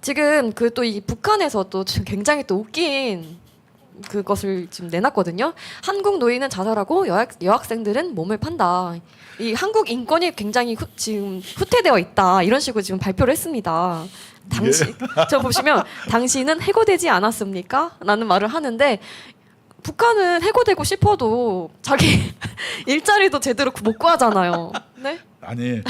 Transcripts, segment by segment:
지금 그 또 이 북한에서 또 지금 굉장히 또 웃긴 그것을 지금 내놨거든요. 한국 노인은 자살하고 여학생들은 몸을 판다. 이 한국 인권이 굉장히 지금 후퇴되어 있다. 이런 식으로 지금 발표를 했습니다. 저 보시면 당신은 해고되지 않았습니까? 라는 말을 하는데 북한은 해고되고 싶어도 자기 일자리도 제대로 못 구하잖아요. 네? 아니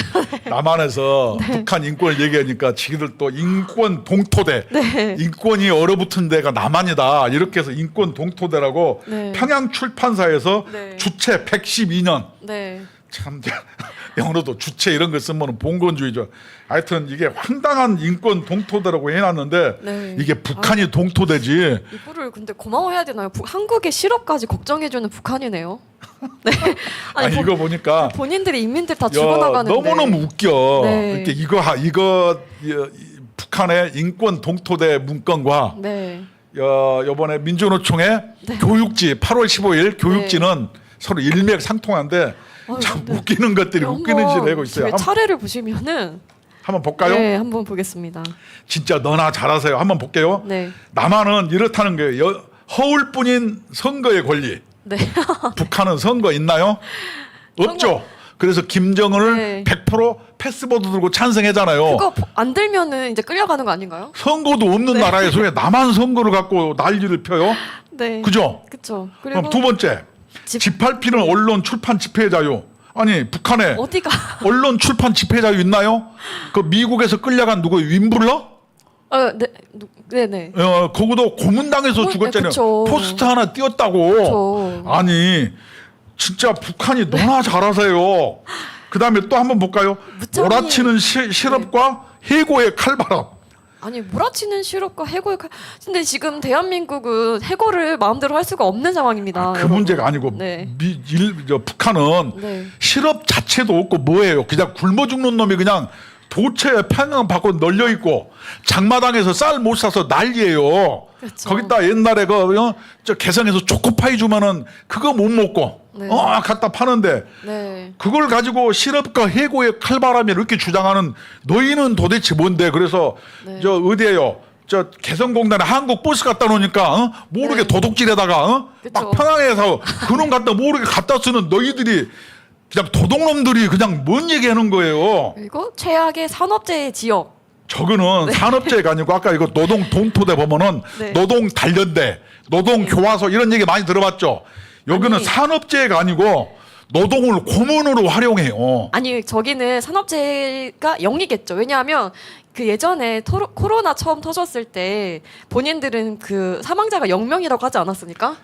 남한에서 네. 북한 인권을 얘기하니까 지들 또 인권 동토대, 네. 인권이 얼어붙은 데가 남한이다 이렇게 해서 인권 동토대라고 네. 평양 출판사에서 네. 주체 112년 네. 참 영어로도 주체 이런 거 쓰면 봉건주의죠. 하여튼 이게 황당한 인권 동토대라고 해놨는데 네. 이게 북한이 동토대지. 이거를 근데 고마워해야 되나요? 한국의 실업까지 걱정해주는 북한이네요. 네. 아니 이거 보니까 본인들이 인민들 다 죽어나가는데 너무너무 웃겨. 네. 이렇게 이거 북한의 인권 동토대 문건과 네. 이번에 민주노총의 네. 교육지 8월 15일 교육지는 서로 일맥상통한데 아유, 참 네. 웃기는 것들이 웃기는 짓을 하고 있어요. 저희 차례를 보시면은 한번 볼까요? 네, 한번 보겠습니다. 진짜 너나 잘하세요. 한번 볼게요. 네. 남한은 이렇다는 거예요. 허울뿐인 선거의 권리. 네. 북한은 선거 있나요? 없죠. 그래서 김정은을 네. 100% 패스보드 들고 찬성했잖아요. 그거 안 들면은 이제 끌려가는 거 아닌가요? 선거도 없는 나라에서 왜 남한 선거를 갖고 난리를 펴요? 네. 그죠? 그렇죠. 그럼 그리고 두 번째, 집합피는 언론 출판 집회 자유. 아니 북한에 어디가 언론 출판 집회 자유 있나요? 그 미국에서 끌려간 누구 윈블러? 네. 네네. 거기도 고문당해서 죽었잖아요. 그쵸. 포스트 하나 띄었다고. 그쵸. 아니 진짜 북한이 너나 잘하세요. 그 다음에 또 한번 볼까요? 무참히- 몰아치는 실업과 해고의 칼바람. 아니 몰아치는 실업과 해고의 근데 지금 대한민국은 해고를 마음대로 할 수가 없는 상황입니다. 그 여러분. 문제가 아니고 네. 북한은 네. 실업 자체도 없고 뭐예요? 그냥 굶어 죽는 놈이 그냥 도처에 평양 밖으로 널려 있고 장마당에서 쌀 못 사서 난리예요. 그렇죠. 거기다 옛날에 저 개성에서 초코파이 주면은 그거 못 먹고 네. 갖다 파는데 네. 그걸 가지고 실업과 해고의 칼바람이 이렇게 주장하는 너희는 도대체 뭔데? 그래서 네. 저 어디에요? 저 개성공단에 한국 버스 갖다 놓으니까 모르게 네. 도둑질에다가 그쵸. 막 평양에서 그놈 갖다 모르게 갖다 쓰는 너희들이 그냥 도둑놈들이 그냥 뭔 얘기하는 거예요. 그리고 최악의 산업재해 지역. 저거는 산업재해가 아니고 아까 이거 노동 동토대 보면은 네. 노동 단련대, 노동 교화소 이런 얘기 많이 들어봤죠. 여기는 아니. 산업재해가 아니고 노동을 고문으로 활용해요. 아니 저기는 산업재해가 0이겠죠. 왜냐하면 그 예전에 코로나 처음 터졌을 때 본인들은 그 사망자가 0명이라고 하지 않았습니까?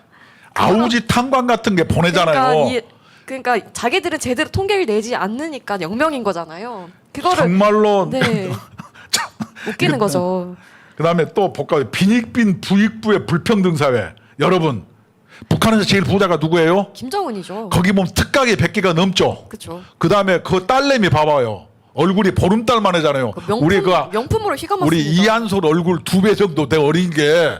아우지 탄광 같은 게 보내잖아요. 그러니까 자기들은 제대로 통계를 내지 않으니까 0명인 거잖아요. 그거를 정말로 네. 웃기는 거죠. 그다음에 또 볼까요? 빈익빈 부익부의 불평등 사회. 여러분 북한에서 제일 부자가 누구예요? 김정은이죠. 거기 보면 특각이 100개가 넘죠. 그렇죠. 그다음에 그 딸내미 봐봐요. 얼굴이 보름달만 하잖아요. 명품으로 휘감았습니다. 우리 이한솔 얼굴 2배 정도 돼 어린 게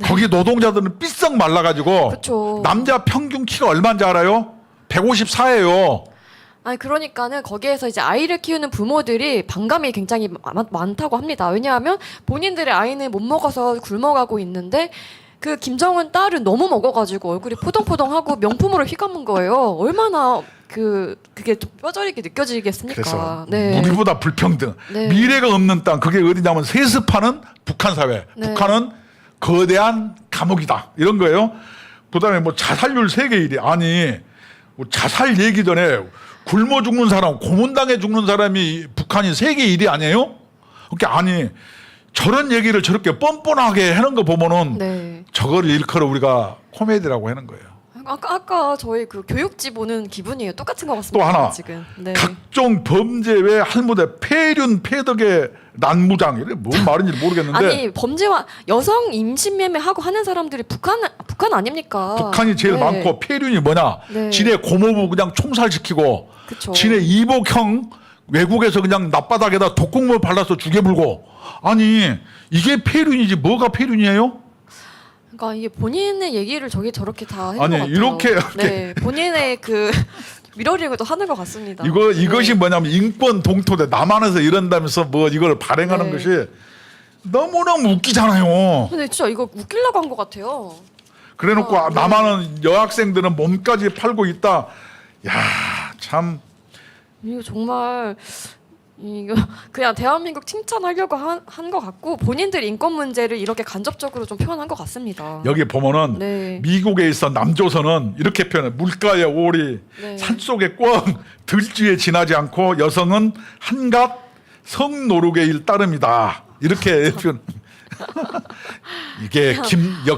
거기 노동자들은 삐썩 말라가지고 그쵸. 남자 평균 키가 얼마인지 알아요? 154예요. 아니 그러니까는 거기에서 이제 아이를 키우는 부모들이 반감이 굉장히 많다고 합니다. 왜냐하면 본인들의 아이는 못 먹어서 굶어가고 있는데 그 김정은 딸은 너무 먹어가지고 얼굴이 포동포동하고 명품으로 휘감은 거예요. 얼마나 그게 좀 뼈저리게 느껴지겠습니까? 그래서 네. 우리보다 불평등, 네. 미래가 없는 땅 그게 어디냐면 세습하는 북한 사회. 네. 북한은 거대한 감옥이다 이런 거예요. 그다음에 뭐 자살률 세계 1위 아니 뭐 자살 얘기 전에 굶어 죽는 사람, 고문당해 죽는 사람이 북한이 세계 1위 아니에요? 그게 아니 저런 얘기를 저렇게 뻔뻔하게 하는 거 보면은 네. 저거를 일컬어 우리가 코미디라고 하는 거예요. 아까 저희 그 교육지 보는 기분이에요. 똑같은 것 또 같습니다. 하나 지금. 네. 각종 범죄 외 할무대 폐륜 폐덕의 난무장 이게 뭔 말인지 모르겠는데 아니 범죄와 여성 임신 매매하고 하는 사람들이 북한 아닙니까? 북한이 제일 네. 많고 폐륜이 뭐냐? 네. 지네 고모부 그냥 총살시키고 그쵸. 지네 이복형 외국에서 그냥 낮바닥에다 독극물 발라서 죽여불고 아니 이게 폐륜이지 뭐가 폐륜이에요? 그러니까 이게 본인의 얘기를 저렇게 다 해는 아니, 것 같아요. 이렇게 네, 본인의 그 미러링을 또 하는 것 같습니다. 이것이 네. 뭐냐면 인권 동토대 남한에서 이런다면서 뭐 이걸 발행하는 네. 것이 너무너무 웃기잖아요. 근데 진짜 이거 웃기려고 한 것 같아요. 그래놓고 네. 남한은 여학생들은 몸까지 팔고 있다. 야, 참. 이거 정말 이거 그냥 대한민국 칭찬하려고 한 것 같고 본인들 인권 문제를 이렇게 간접적으로 좀 표현한 것 같습니다. 여기 보면은 네. 미국에 있어 남조선은 이렇게 표현해. 물가의 오리 네. 산속의 꽝 들쥐에 지나지 않고 여성은 한갓 성노룩의 따름이다. 이렇게 표현. 이게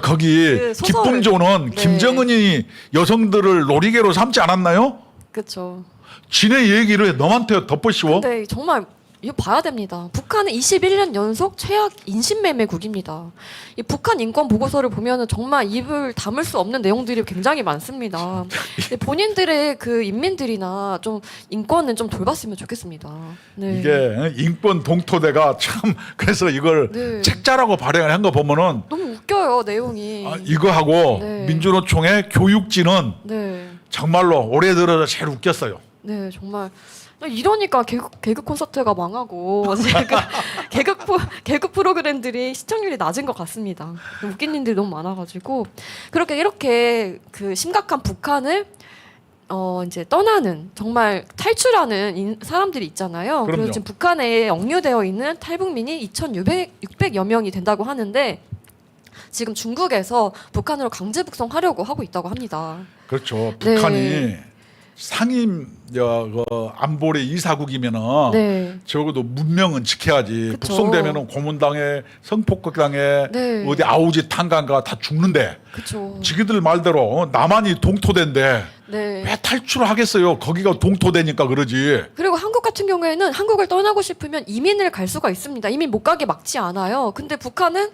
거기 그 소설. 기쁨조는 네. 김정은이 여성들을 놀이개로 삼지 않았나요? 그렇죠. 지네 얘기를 너한테 덮어씌워? 근데 정말 이거 봐야 됩니다. 북한은 21년 연속 최악 인신매매국입니다. 이 북한 인권 보고서를 보면은 정말 입을 다물 수 없는 내용들이 굉장히 많습니다. 근데 본인들의 그 인민들이나 좀 인권은 좀 돌봤으면 좋겠습니다. 네. 이게 인권 동토대가 참 그래서 이걸 네. 책자라고 발행을 한 거 보면은 너무 웃겨요 내용이. 이거하고 네. 민주노총의 교육지는 네. 정말로 올해 들어서 제일 웃겼어요. 네 정말 이러니까 개그 콘서트가 망하고 개그 프로그램들이 시청률이 낮은 것 같습니다. 웃긴 일들이 너무 많아가지고 이렇게 그 심각한 북한을 이제 떠나는 정말 탈출하는 사람들이 있잖아요. 그럼요. 그래서 지금 북한에 억류되어 있는 탈북민이 2,600여 명이 된다고 하는데 지금 중국에서 북한으로 강제 북송하려고 하고 있다고 합니다. 그렇죠. 네. 북한이 상임 안보리 이사국이면은 네. 적어도 문명은 지켜야지. 그쵸. 북송되면은 고문당해, 성폭력당해, 네. 어디 아우지 탄광가 다 죽는데. 그렇죠. 지기들 말대로 남한이 동토대인데 네. 왜 탈출을 하겠어요? 거기가 동토대니까 그러지. 그리고 한국 같은 경우에는 한국을 떠나고 싶으면 이민을 갈 수가 있습니다. 이민 못 가게 막지 않아요. 근데 북한은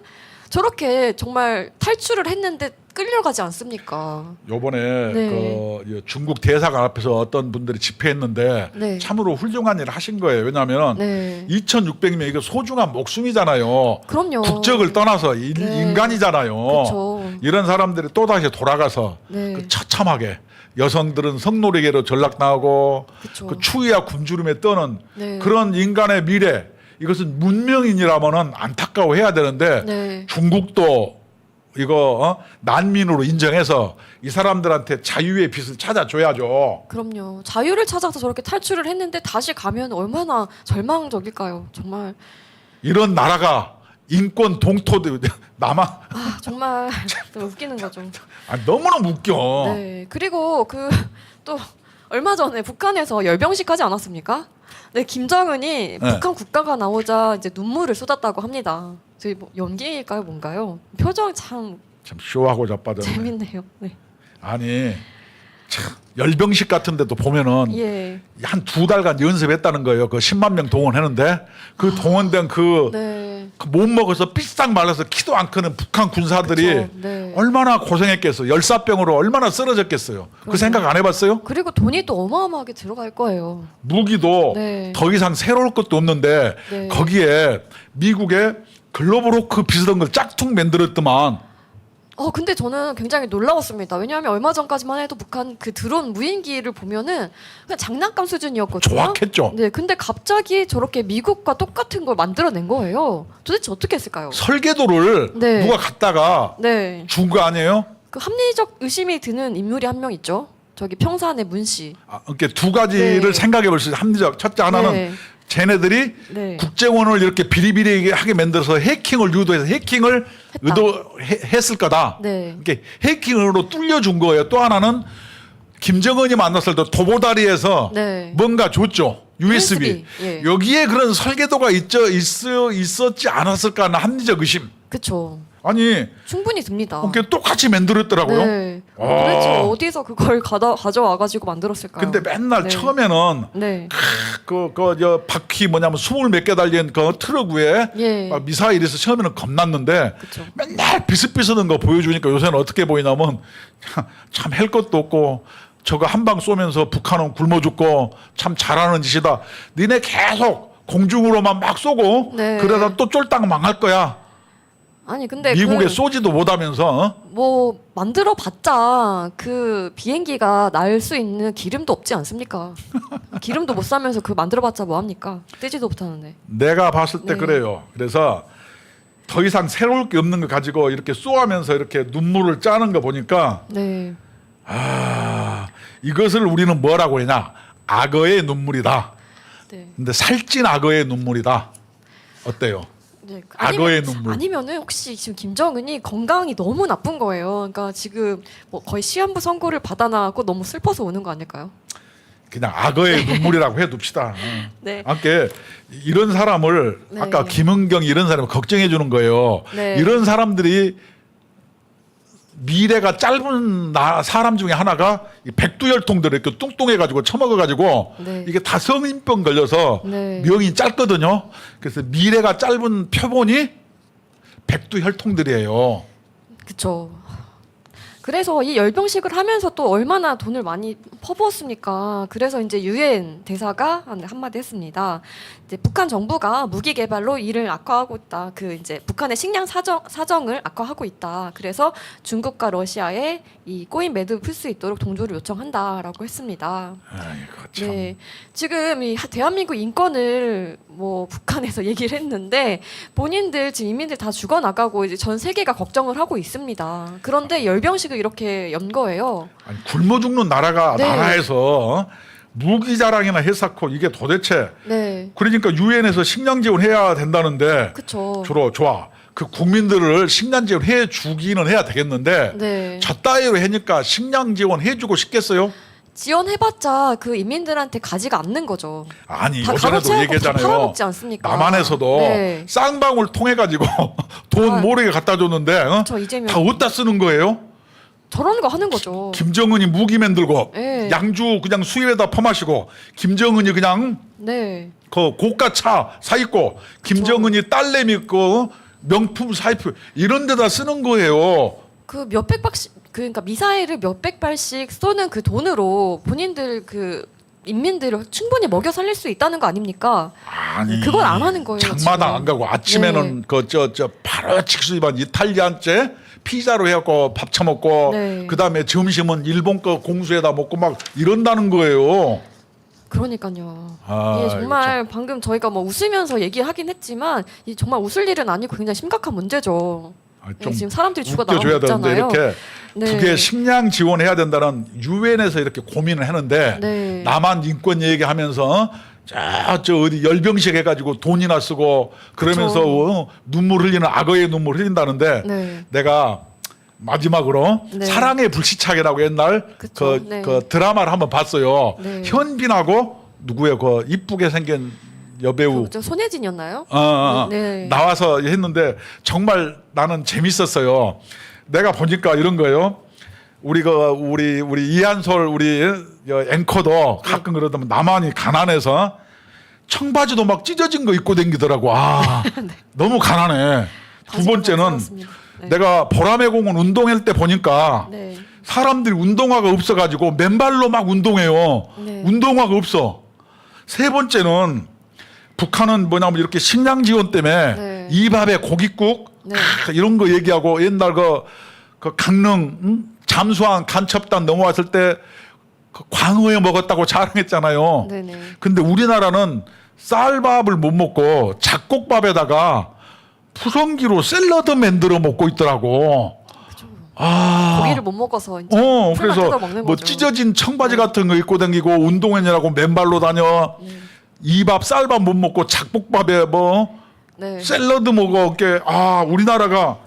저렇게 정말 탈출을 했는데 끌려가지 않습니까? 요번에 네. 그 중국 대사관 앞에서 어떤 분들이 집회했는데 네. 참으로 훌륭한 일을 하신 거예요. 왜냐하면 네. 2,600명 이거 소중한 목숨이잖아요. 그럼요. 국적을 떠나서 네. 인간이잖아요. 그쵸. 이런 사람들이 또 다시 돌아가서 네. 그 처참하게 여성들은 성노래계로 전락당하고 그쵸. 그 추위와 굶주림에 떠는 네. 그런 인간의 미래 이것은 문명인이라면은 안타까워해야 되는데 네. 중국도 이거 난민으로 인정해서 이 사람들한테 자유의 빛을 찾아줘야죠. 그럼요. 자유를 찾아서 저렇게 탈출을 했는데 다시 가면 얼마나 절망적일까요? 정말 이런 나라가 인권 동토들 남아 정말 좀 웃기는 거죠. 너무너무 웃겨. 네. 그리고 또 얼마 전에 북한에서 열병식 하지 않았습니까? 네, 김정은이 북한 국가가 나오자 이제 눈물을 쏟았다고 합니다. 저희 뭐 연기일까요, 뭔가요? 표정 참 쇼하고 자빠졌네. 재밌네요. 네. 아니 참 열병식 같은 데도 보면은 예. 한 2달간 연습했다는 거예요. 그 10만 명 동원했는데 그 동원된 네. 못 먹어서 삐싹 말라서 키도 안 크는 북한 군사들이 그쵸. 네. 얼마나 고생했겠어. 열사병으로 얼마나 쓰러졌겠어요. 그 생각 안 해봤어요? 그리고 돈이 또 어마어마하게 들어갈 거예요. 무기도 네. 더 이상 새로울 것도 없는데 네. 거기에 미국의 글로벌 호크 비슷한 걸 짝퉁 만들었더만. 근데 저는 굉장히 놀라웠습니다. 왜냐하면 얼마 전까지만 해도 북한 그 드론 무인기를 보면은 그냥 장난감 수준이었거든요. 좋았겠죠. 네, 근데 갑자기 저렇게 미국과 똑같은 걸 만들어낸 거예요. 도대체 어떻게 했을까요? 설계도를 네. 누가 갖다가 네, 준 거 아니에요? 그 합리적 의심이 드는 인물이 한 명 있죠. 저기 평산의 문 씨. 이렇게 두 가지를 네. 생각해 볼 수 있어요. 합리적. 첫째 하나는 네. 쟤네들이 네. 국정원을 이렇게 비리비리하게 만들어서 해킹을 유도해서 해킹을 의도했을 거다. 네. 이렇게 해킹으로 뚫려준 거예요. 또 하나는 김정은이 만났을 때 도보다리에서 네. 뭔가 줬죠. USB. 예. 여기에 그런 설계도가 있었지 않았을까 하는 합리적 의심. 그쵸. 아니 충분히 듭니다. 이렇게 똑같이 만들었더라고요. 네. 아. 도대체 어디서 그걸 가져와가지고 만들었을까요? 근데 맨날 네. 처음에는 네. 저 바퀴 뭐냐면 20몇 개 달린 그 트럭 위에 예. 미사일이 있어 처음에는 겁났는데 그쵸. 맨날 비슷비슷한 거 보여주니까 요새는 어떻게 보이냐면 참 할 것도 없고 저거 한 방 쏘면서 북한은 굶어 죽고 참 잘하는 짓이다. 니네 계속 공중으로만 막 쏘고 네. 그러다 또 쫄딱 망할 거야. 아니 근데 미국에 쏘지도 못하면서 뭐 만들어봤자 그 비행기가 날 수 있는 기름도 없지 않습니까? 기름도 못 사면서 그 만들어봤자 뭐 합니까? 떼지도 못하는데. 내가 봤을 때 네. 그래요. 그래서 더 이상 새로울 게 없는 거 가지고 이렇게 쏘하면서 이렇게 눈물을 짜는 거 보니까 네. 아 이것을 우리는 뭐라고 하냐 악어의 눈물이다. 네. 근데 살찐 악어의 눈물이다. 어때요? 네. 악어의 눈물. 아니면은 혹시 지금 김정은이 건강이 너무 나쁜 거예요. 그러니까 지금 뭐 거의 시한부 선고를 받아나고 너무 슬퍼서 오는 거 아닐까요? 그냥 악어의 눈물이라고 해둡시다. 네. 아까 이런 사람을 네. 아까 김은경 이런 사람을 걱정해 주는 거예요. 네. 이런 사람들이 미래가 짧은 사람 중에 하나가 이 백두혈통들 이렇게 뚱뚱해가지고 처먹어가지고 네. 이게 다 성인병 걸려서 네. 명이 짧거든요. 그래서 미래가 짧은 표본이 백두혈통들이에요. 그렇죠. 그래서 이 열병식을 하면서 또 얼마나 돈을 많이 퍼부었습니까? 그래서 이제 유엔 대사가 한마디 했습니다. 이제 북한 정부가 무기 개발로 이를 악화하고 있다. 그 이제 북한의 식량 사정을 악화하고 있다. 그래서 중국과 러시아에 이 꼬인 매듭을 풀 수 있도록 동조를 요청한다라고 했습니다. 아이고 참. 네, 지금 이 대한민국 인권을 뭐 북한에서 얘기를 했는데 본인들 지금 이민들 다 죽어 나가고 이제 전 세계가 걱정을 하고 있습니다. 그런데 열병식을 이렇게 연 거예요. 아니, 굶어 죽는 나라가 네. 나라에서 무기 자랑이나 해사코 이게 도대체 네, 그러니까 유엔에서 식량 지원해야 된다는데 그렇죠. 주로 좋아. 그 국민들을 식량 지원 해 주기는 해야 되겠는데 네, 저 따위로 하니까 식량 지원 해주고 싶겠어요? 지원해봤자 그 인민들한테 가지가 않는 거죠. 아니 다 요전에도 가로채고 얘기했잖아요. 팔아먹지 않습니까? 남한에서도 네. 쌍방울 통해 가지고 돈 아, 모르게 갖다 줬는데 저 이재명 다 어디다 쓰는 거예요? 저런 거 하는 거죠. 김정은이 무기 만들고 네. 양주 그냥 수입에다 퍼마시고 김정은이 그냥 네, 그 고가차 사 입고 김정은이 딸내미 거 명품 사입고 이런 데다 쓰는 거예요. 그 몇백 발씩 그러니까 미사일을 몇백 발씩 쏘는 그 돈으로 본인들 그 인민들을 충분히 먹여 살릴 수 있다는 거 아닙니까? 아니 그건 안 하는 거예요, 장마당 지금. 안 가고 아침에는 네. 그 저 바로 직수입한 이탈리안째 피자로 해갖고 밥 처먹고 네. 그다음에 점심은 일본 거 공수에다 먹고 막 이런다는 거예요. 그러니까요. 아, 예, 정말 방금 저희가 뭐 웃으면서 얘기하긴 했지만 이 정말 웃을 일은 아니고 굉장히 심각한 문제죠. 아, 예, 좀 지금 사람들이 죽어 나가고 웃겨줘야 되는데 있잖아요. 이렇게 네. 북에 식량 지원해야 된다는 유엔에서 이렇게 고민을 하는데 네. 남한 인권 얘기하면서 저 어디 열병식 해가지고 돈이나 쓰고 그러면서 그쵸. 눈물 흘리는 악어의 눈물 흘린다는데 네. 내가 마지막으로 네. 사랑의 불시착이라고 옛날 그쵸. 네. 그 드라마를 한번 봤어요. 네. 현빈하고 누구예요? 그 이쁘게 생긴 여배우 저 손예진이었나요? 네. 나와서 했는데 정말 나는 재밌었어요. 내가 보니까 이런 거예요. 우리 이한솔 우리 앵커도 가끔 그러다면 남한이 가난해서 청바지도 막 찢어진 거 입고 다니더라고. 아 너무 가난해. 두 바지가 번째는 많았습니다. 네. 내가 보라매 공원 운동할 때 보니까 네. 사람들이 운동화가 없어가지고 맨발로 막 운동해요. 네. 운동화가 없어. 세 번째는 북한은 뭐냐면 이렇게 식량 지원 때문에 네. 이 밥에 고깃국 네. 이런 거 얘기하고 옛날 그 강릉 잠수함 간첩단 넘어왔을 때 그 광어에 먹었다고 자랑했잖아요. 네네. 근데 우리나라는 쌀밥을 못 먹고 잡곡밥에다가 푸성기로 샐러드 만들어 먹고 있더라고. 그죠. 아. 고기를 못 먹어서 이제 풀만 그래서 뜯어 먹는 뭐 거죠. 찢어진 청바지 같은 거 입고 다니고 운동회냐라고 맨발로 다녀. 이밥 쌀밥 못 먹고 잡곡밥에 뭐 네. 샐러드 먹어. 우리나라가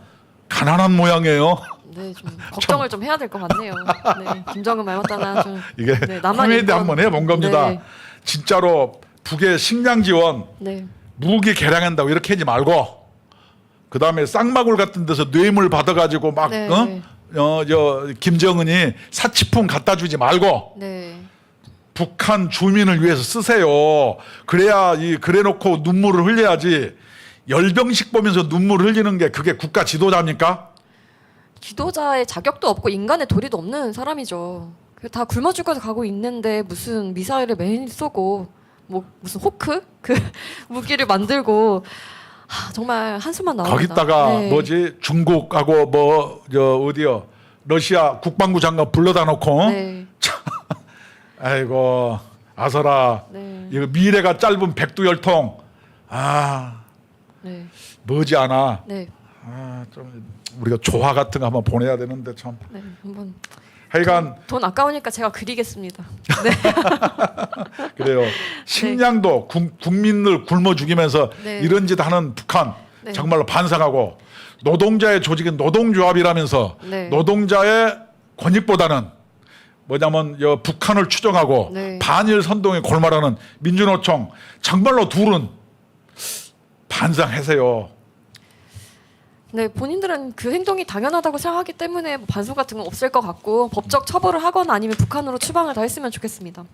가난한 모양이에요. 네, 좀 걱정을 좀 해야 될 것 같네요. 네, 김정은 말 맞다나 좀 이게 네, 남한 코미디 인권. 한번 해본 겁니다. 네. 진짜로 북의 식량 지원 네. 무기 개량한다고 이렇게 하지 말고 그 다음에 쌍마굴 같은 데서 뇌물 받아가지고 막 네. 김정은이 사치품 갖다 주지 말고 네. 북한 주민을 위해서 쓰세요. 그래야 그래놓고 눈물을 흘려야지. 열병식 보면서 눈물을 흘리는 게 그게 국가 지도자입니까? 지도자의 자격도 없고 인간의 도리도 없는 사람이죠. 다 굶어 죽어서 가고 있는데 무슨 미사일을 매일 쏘고 뭐 무슨 호크 그 무기를 만들고 정말 한숨만 나옵니다. 거기다가 네. 뭐지 중국하고 뭐 저 어디요 러시아 국방부 장관 불러다 놓고 네. 아이고 아서라 네. 이거 미래가 짧은 백두열통 네. 머지않아 네. 좀 우리가 조화 같은 거 한번 보내야 되는데 참 네. 한번 하여간 돈 아까우니까 제가 그리겠습니다. 그래요 식량도 국민을 굶어 죽이면서 네. 이런 짓 하는 북한 네. 정말로 반성하고 노동자의 조직은 노동조합이라면서 네. 노동자의 권익보다는 뭐냐면 북한을 추종하고 네. 반일 선동에 골말하는 민주노총 정말로 둘은 반성하세요. 네, 본인들은 그 행동이 당연하다고 생각하기 때문에 뭐 반성 같은 건 없을 것 같고 법적 처벌을 하거나 아니면 북한으로 추방을 다 했으면 좋겠습니다.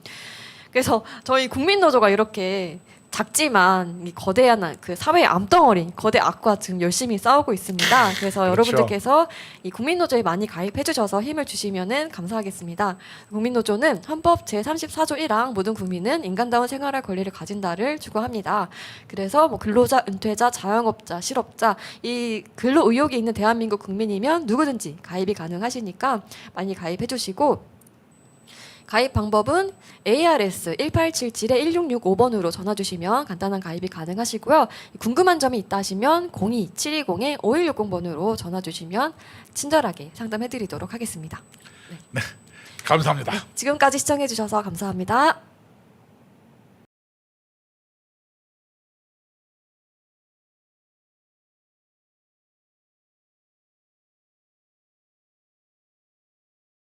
그래서 저희 국민노조가 이렇게 작지만 이 거대한 그 사회의 암덩어리, 거대 악과 지금 열심히 싸우고 있습니다. 그래서 그렇죠. 여러분들께서 이 국민노조에 많이 가입해주셔서 힘을 주시면은 감사하겠습니다. 국민노조는 헌법 제34조 1항 모든 국민은 인간다운 생활할 권리를 가진다를 추구합니다. 그래서 뭐 근로자, 은퇴자, 자영업자, 실업자 이 근로 의욕이 있는 대한민국 국민이면 누구든지 가입이 가능하시니까 많이 가입해주시고. 가입 방법은 ARS 1877-1665번으로 전화 주시면 간단한 가입이 가능하시고요. 궁금한 점이 있다 하시면 02-720-5160번으로 전화 주시면 친절하게 상담해 드리도록 하겠습니다. 감사합니다. 지금까지 시청해 주셔서 감사합니다.